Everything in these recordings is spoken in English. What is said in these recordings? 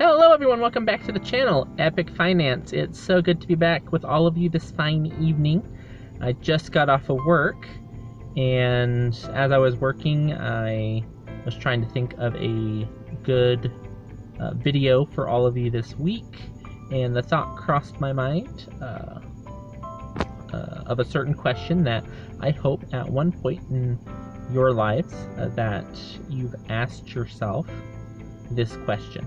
Hello everyone, welcome back to the channel, Epic Finance. It's so good to be back with all of you this fine evening. I just got off of work, and as I was working, I was trying to think of a good video for all of you this week, and the thought crossed my mind of a certain question that I hope at one point in your lives that you've asked yourself this question.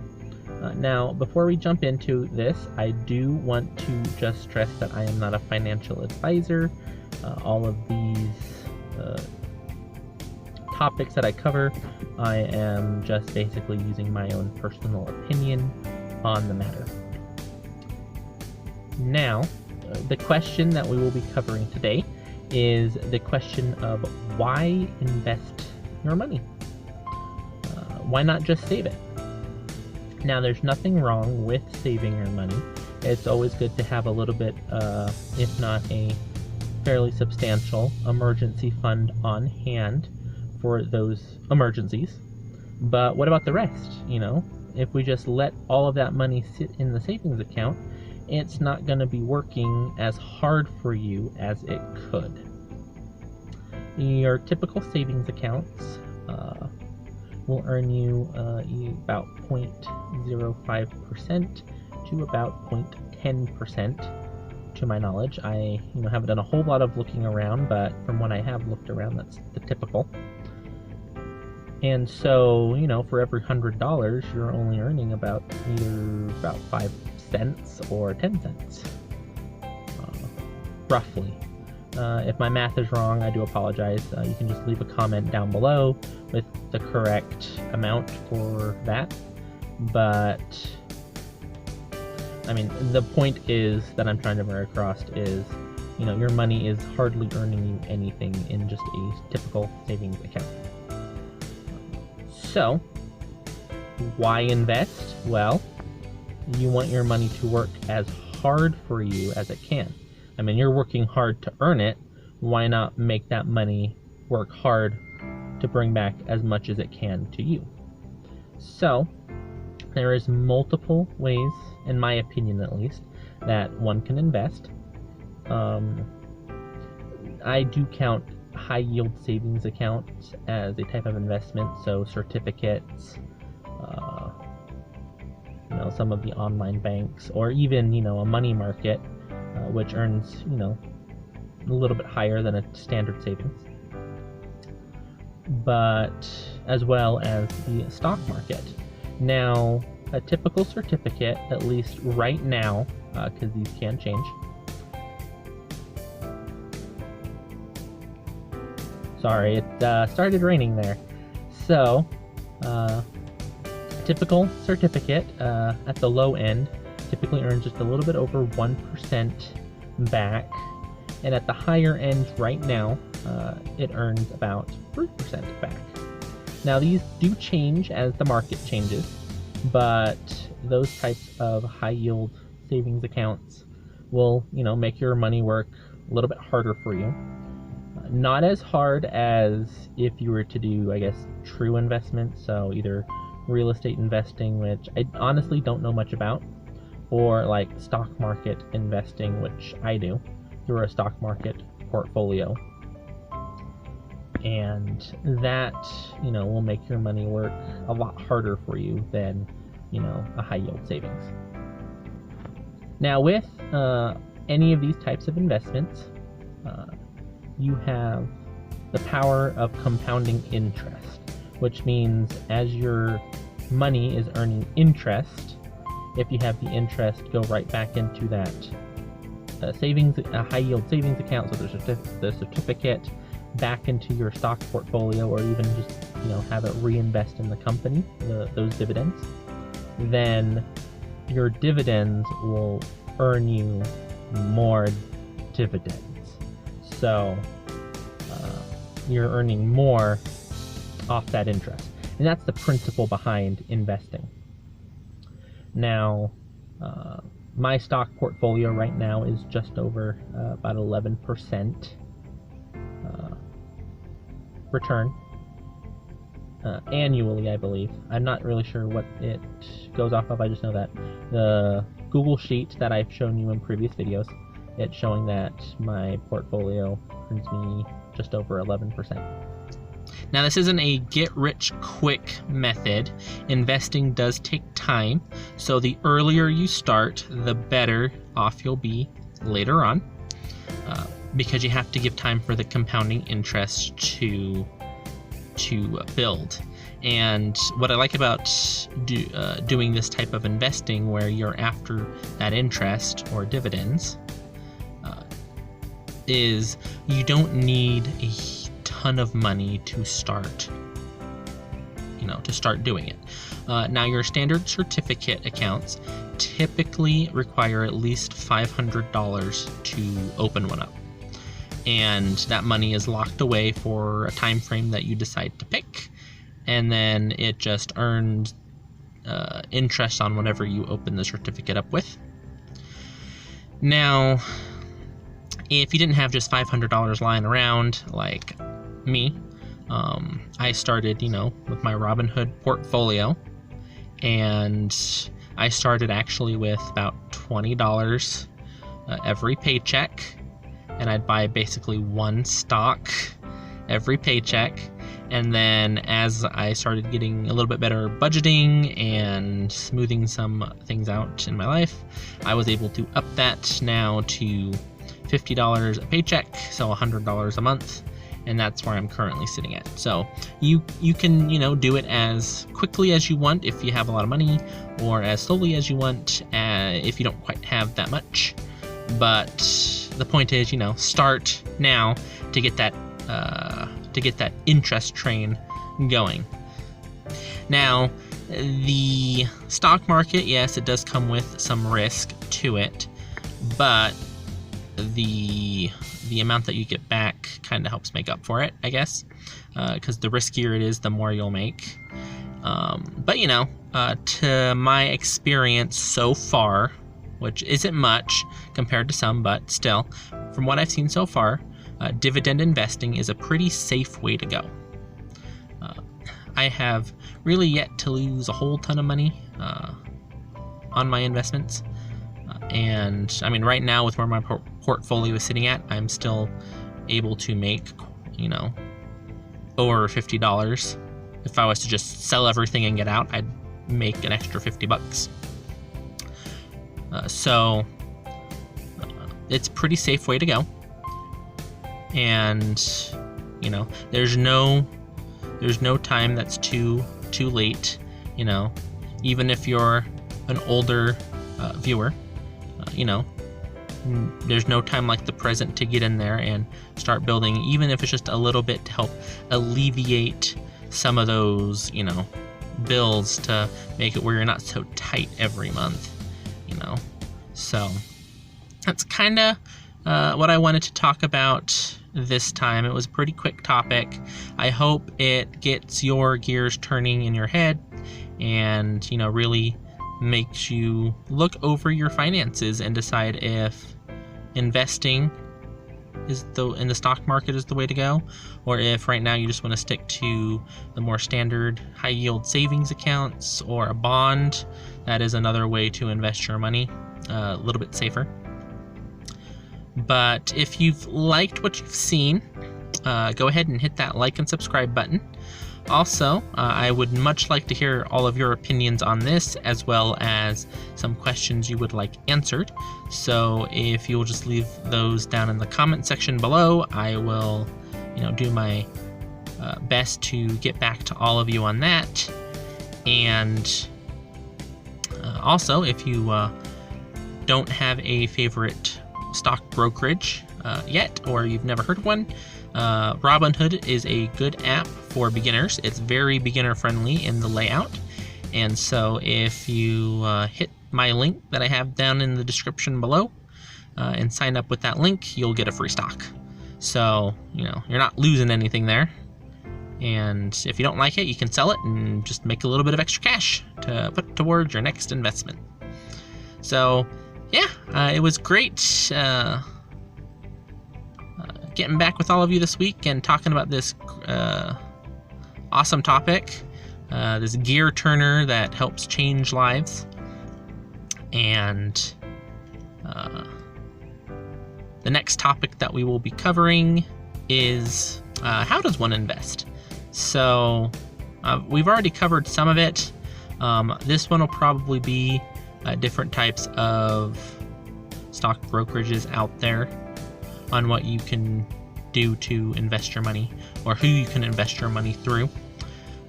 Now, before we jump into this, I do want to just stress that I am not a financial advisor. All of these topics that I cover, I am just basically using my own personal opinion on the matter. Now, the question that we will be covering today is the question of why invest your money? Why not just save it? Now, there's nothing wrong with saving your money. It's always good to have a little bit, if not a fairly substantial emergency fund on hand for those emergencies. But what about the rest? You know, if we just let all of that money sit in the savings account, it's not going to be working as hard for you as it could. Your typical savings accounts will earn you about 0.05% to about 0.10%, to my knowledge. I haven't done a whole lot of looking around, but from what I have looked around, that's the typical. And so, for every $100, you're only earning about either about 5 cents or 10 cents, roughly. If my math is wrong, I do apologize. You can just leave a comment down below with the correct amount for that. But, I mean, the point is that I'm trying to bring across is, your money is hardly earning you anything in just a typical savings account. So, why invest? Well, you want your money to work as hard for you as it can. I mean, you're working hard to earn it. Why not make that money work hard to bring back as much as it can to you? So, there is multiple ways, in my opinion at least, that one can invest. I do count high yield savings accounts as a type of investment, so certificates, some of the online banks, or even, a money market, which earns, a little bit higher than a standard savings, but as well as the stock market. Now, a typical certificate, at least right now, because these can change. Sorry, it started raining there. So, typical certificate at the low end typically earns just a little bit over 1% back, and at the higher end right now, it earns about 3% back. Now, these do change as the market changes, but those types of high yield savings accounts will, make your money work a little bit harder for you. Not as hard as if you were to do, I guess, true investments, so either real estate investing, which I honestly don't know much about, or like stock market investing, which I do through a stock market portfolio. And that, will make your money work a lot harder for you than, a high yield savings. Now, with any of these types of investments, you have the power of compounding interest, which means as your money is earning interest, if you have the interest go right back into that savings, high yield savings account, so the certificate, back into your stock portfolio, or even just have it reinvest in the company, those dividends, then your dividends will earn you more dividends. So you're earning more off that interest, and that's the principle behind investing. Now, my stock portfolio right now is just over about 11% return annually, I believe. I'm not really sure what it goes off of. I just know that the Google Sheet that I've shown you in previous videos, it's showing that my portfolio earns me just over 11%. Now, this isn't a get-rich-quick method. Investing does take time, so the earlier you start, the better off you'll be later on, because you have to give time for the compounding interest to build. And what I like about doing this type of investing, where you're after that interest or dividends, is you don't need a ton of money to start doing it. Now, your standard certificate accounts typically require at least $500 to open one up, and that money is locked away for a time frame that you decide to pick, and then it just earns interest on whatever you open the certificate up with. Now, if you didn't have just $500 lying around like me, I started, with my Robinhood portfolio, and I started actually with about $20 every paycheck, and I'd buy basically one stock every paycheck. And then as I started getting a little bit better budgeting and smoothing some things out in my life, I was able to up that now to $50 a paycheck, so $100 a month, and that's where I'm currently sitting at. So you can do it as quickly as you want if you have a lot of money, or as slowly as you want if you don't quite have that much. But the point is, start now to get that interest train going. Now, the stock market, yes, it does come with some risk to it, but the amount that you get back kind of helps make up for it, I guess, because the riskier it is, the more you'll make. But to my experience so far, which isn't much compared to some, but still, from what I've seen so far, dividend investing is a pretty safe way to go. I have really yet to lose a whole ton of money on my investments. And I mean, right now with where my portfolio is sitting at, I'm still able to make, over $50. If I was to just sell everything and get out, I'd make an extra $50. So it's a pretty safe way to go. And there's no time that's too late. Even if you're an older viewer, there's no time like the present to get in there and start building, even if it's just a little bit, to help alleviate some of those bills, to make it where you're not so tight every month. So that's kind of what I wanted to talk about this time. It was a pretty quick topic. I hope it gets your gears turning in your head, and really makes you look over your finances and decide if investing in the stock market is the way to go, or if right now you just want to stick to the more standard high yield savings accounts or a bond. That is another way to invest your money, a little bit safer. But if you've liked what you've seen, go ahead and hit that like and subscribe button. Also, I would much like to hear all of your opinions on this, as well as some questions you would like answered. So if you'll just leave those down in the comment section below, I will, do my best to get back to all of you on that. And also, if you don't have a favorite stock brokerage yet, or you've never heard of one, Robinhood is a good app for beginners. It's very beginner friendly in the layout, and so if you hit my link that I have down in the description below and sign up with that link, you'll get a free stock. So you're not losing anything there, and if you don't like it, you can sell it and just make a little bit of extra cash to put towards your next investment. So yeah, it was great getting back with all of you this week and talking about this awesome topic. This gear turner that helps change lives. And the next topic that we will be covering is how does one invest? So we've already covered some of it. This one will probably be different types of stock brokerages out there on what you can do to invest your money, or who you can invest your money through.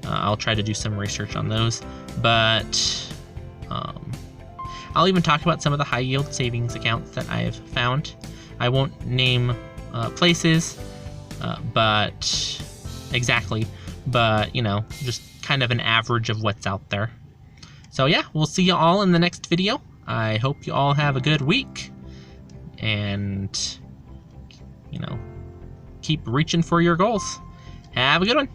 I'll try to do some research on those, but I'll even talk about some of the high yield savings accounts that I've found. I won't name places, but exactly, but you know, just kind of an average of what's out there. So yeah, we'll see you all in the next video. I hope you all have a good week, and you know, keep reaching for your goals. Have a good one.